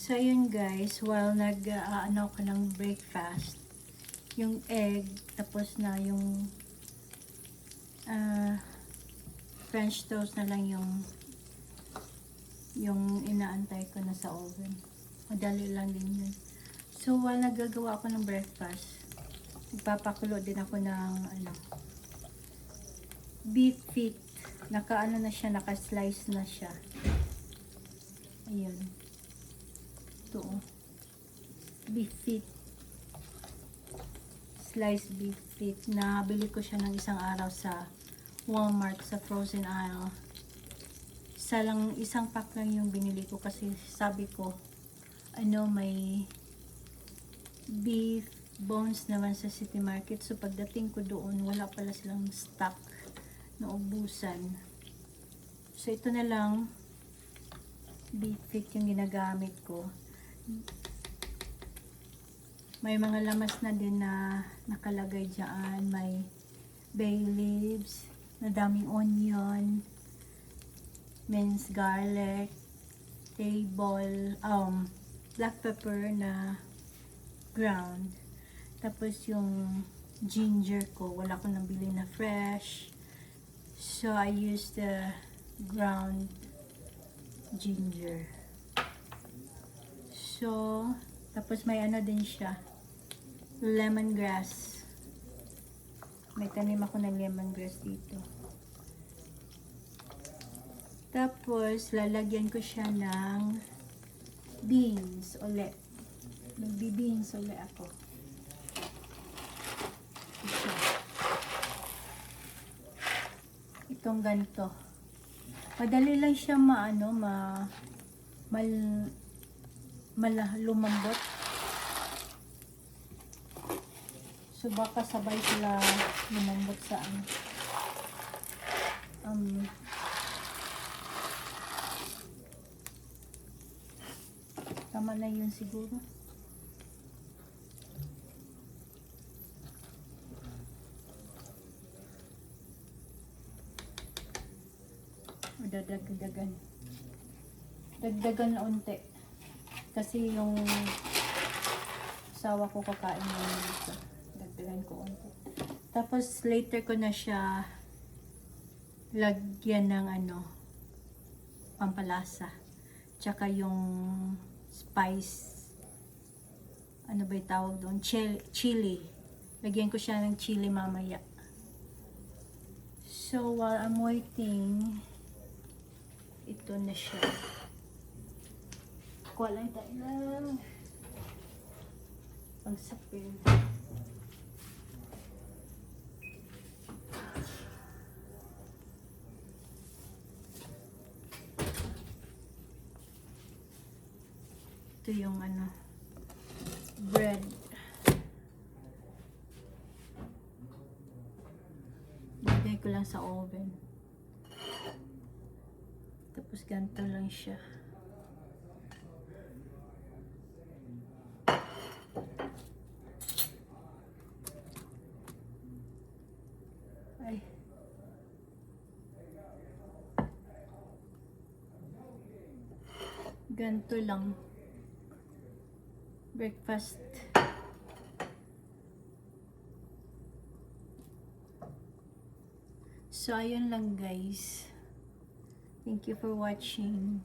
So, yun guys, while ano ko ng breakfast, yung egg, tapos na yung French toast na lang yung inaantay ko na sa oven. Madali lang din yun. So, while nagagawa ako ng breakfast, nagpapakulo din ako ng beef feet. Naka-ano na siya, naka-slice na siya. Ayun. Ito, beef feet. Sliced beef feet. Nabili ko siya ng isang araw sa Walmart, sa frozen aisle. Isang pack lang yung binili ko kasi sabi ko, may beef bones naman sa City Market. So, pagdating ko doon, wala pala silang stock na ubusan. So, ito na lang, beef feet yung ginagamit ko. May mga lamas na din na nakalagay dyan. May bay leaves, na daming onion, minced garlic, black pepper na ground. Tapos yung ginger ko, wala ko nabili na fresh. So, I use the ground ginger. So, tapos may din siya, lemongrass. May tanim ako ng lemongrass dito. Tapos, lalagyan ko siya ng beans ulit. Magbi-beans ulit ako. Itong ganito. Madali lang siya lumambot. So, baka sabay sila lumambot sa tama na yun siguro. O dagdagan na unti kasi yung asawa ko kakain na dito. Dagdagan ko unti. Tapos later ko na siya lagyan ng pampalasa. Tsaka yung spice. Ano ba yung tawag doon? Chili. Lagyan ko siya ng chili mamaya. So, while I'm waiting, ito na siya. Kuha lang tayo ng pangsapin. Ito yung bread. Lagay ko lang sa oven. Tapos ganito lang siya. Ay. Ganito lang. Breakfast. So, ayun lang guys. Thank you for watching.